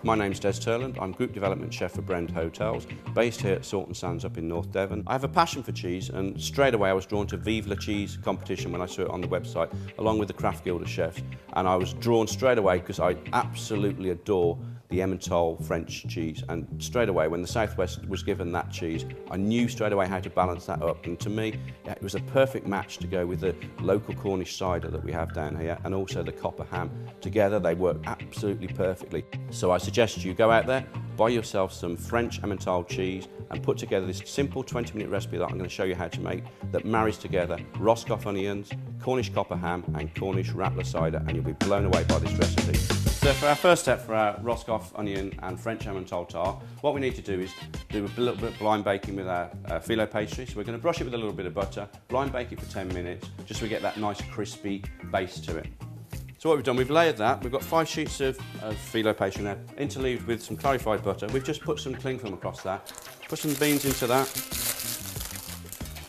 My name's Des Turland. I'm Group Development Chef for Brent Hotels, based here at Salt and Sands up in North Devon. I have a passion for cheese, and straight away I was drawn to Vive la Cheese competition when I saw it on the website, along with the Craft Guild of Chefs. And I was drawn straight away because I absolutely adore the Emmental French cheese. And straight away, when the Southwest was given that cheese, I knew straight away how to balance that up. And to me, it was a perfect match to go with the local Cornish cider that we have down here, and also the copper ham. Together, they work absolutely perfectly. So I suggest you go out there, buy yourself some French Emmental cheese, and put together this simple 20-minute recipe that I'm going to show you how to make, that marries together Roscoff onions, Cornish copper ham, and Cornish rattler cider, and you'll be blown away by this recipe. So for our first step for our Roscoff onion and French Emmental tart, what we need to do is do a little bit of blind baking with our filo pastry. So we're going to brush it with a little bit of butter, blind bake it for 10 minutes, just so we get that nice crispy base to it. So what we've done, we've layered that. We've got 5 sheets of filo pastry now, interleaved with some clarified butter. We've just put some cling film across that. Put some beans into that.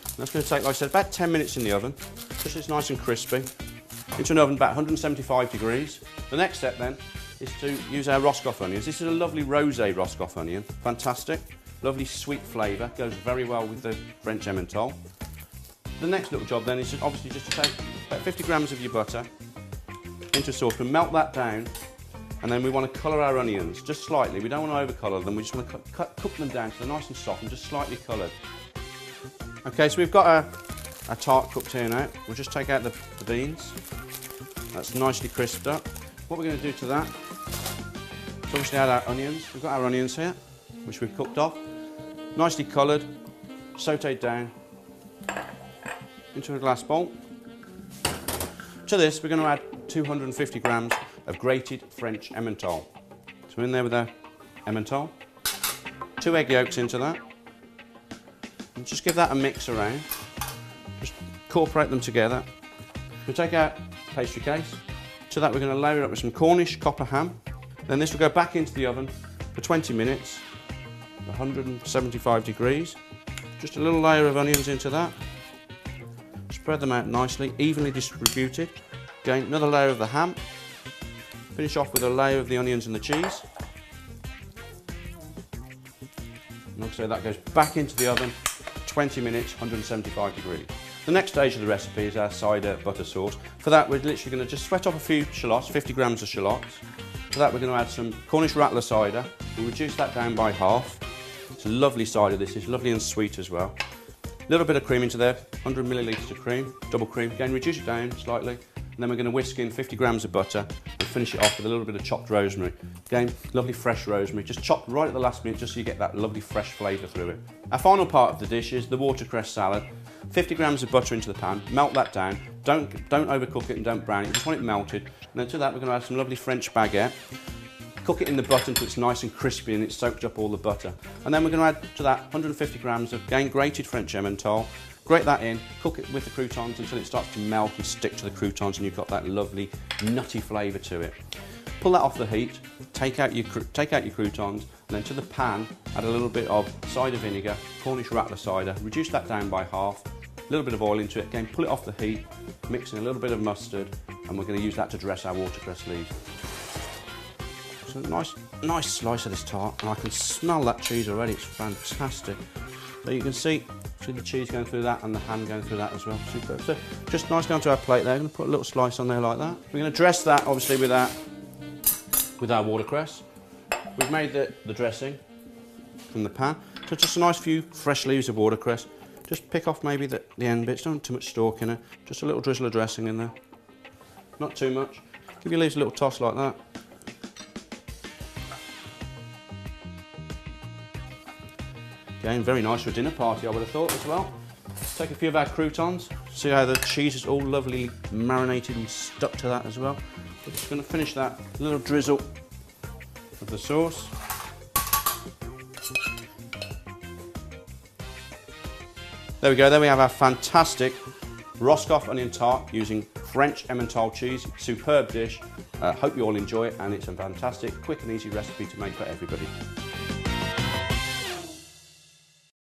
And that's going to take, like I said, about 10 minutes in the oven, just so it's nice and crispy. Into an oven about 175 degrees. The next step then is to use our Roscoff onions. This is a lovely rosé Roscoff onion, fantastic, lovely sweet flavour, goes very well with the French Emmental. The next little job then is just, obviously just to take about 50 grams of your butter into a saucepan, melt that down, and then we want to colour our onions just slightly. We don't want to overcolour them, we just want to cook them down so they're nice and soft and just slightly coloured. Okay, so we've got our tart cooked here now. We'll just take out the beans. That's nicely crisped up. What we're going to do to that is obviously add our onions. We've got our onions here, which we've cooked off. Nicely coloured, sautéed down into a glass bowl. To this, we're going to add 250 grams of grated French Emmental. So in there with our Emmental. 2 egg yolks into that. And just give that a mix around. Just incorporate them together. We'll take our pastry case. To that we're going to layer it up with some Cornish copper ham. Then this will go back into the oven for 20 minutes, 175 degrees. Just a little layer of onions into that. Spread them out nicely, evenly distributed. Again, another layer of the ham. Finish off with a layer of the onions and the cheese. And also that goes back into the oven, 20 minutes, 175 degrees. The next stage of the recipe is our cider butter sauce. For that, we're literally going to just sweat off a few shallots, 50 grams of shallots. For that, we're going to add some Cornish rattler cider. We'll reduce that down by half. It's a lovely cider, this is lovely and sweet as well. A little bit of cream into there, 100 millilitres of cream, double cream. Again, reduce it down slightly. And then we're going to whisk in 50 grams of butter and finish it off with a little bit of chopped rosemary. Again, lovely fresh rosemary, just chopped right at the last minute just so you get that lovely fresh flavour through it. Our final part of the dish is the watercress salad. 50 grams of butter into the pan, melt that down. Don't overcook it and don't brown it, you just want it melted. And then to that we're going to add some lovely French baguette. Cook it in the butter until it's nice and crispy and it's soaked up all the butter. And then we're going to add to that 150 grams of, again, grated French Emmental. Grate that in, cook it with the croutons until it starts to melt and stick to the croutons and you've got that lovely nutty flavour to it. Pull that off the heat, take out your croutons, and then to the pan add a little bit of cider vinegar, Cornish rattler cider, reduce that down by half, a little bit of oil into it, again pull it off the heat, mix in a little bit of mustard, and we're going to use that to dress our watercress leaves. So a nice slice of this tart, and I can smell that cheese already, it's fantastic. So you can see the cheese going through that and the ham going through that as well. Superb. So just nicely onto our plate there. I'm going to put a little slice on there like that. We're going to dress that obviously with our watercress. We've made the dressing from the pan. So just a nice few fresh leaves of watercress. Just pick off maybe the end bits. Don't too much stalk in it. Just a little drizzle of dressing in there. Not too much. Give your leaves a little toss like that. Again, very nice for a dinner party, I would have thought as well. Take a few of our croutons, see how the cheese is all lovely marinated and stuck to that as well. We're just going to finish that, a little drizzle of the sauce. There we go, there we have our fantastic Roscoff onion tart using French Emmental cheese. Superb dish. Hope you all enjoy it, and it's a fantastic, quick and easy recipe to make for everybody.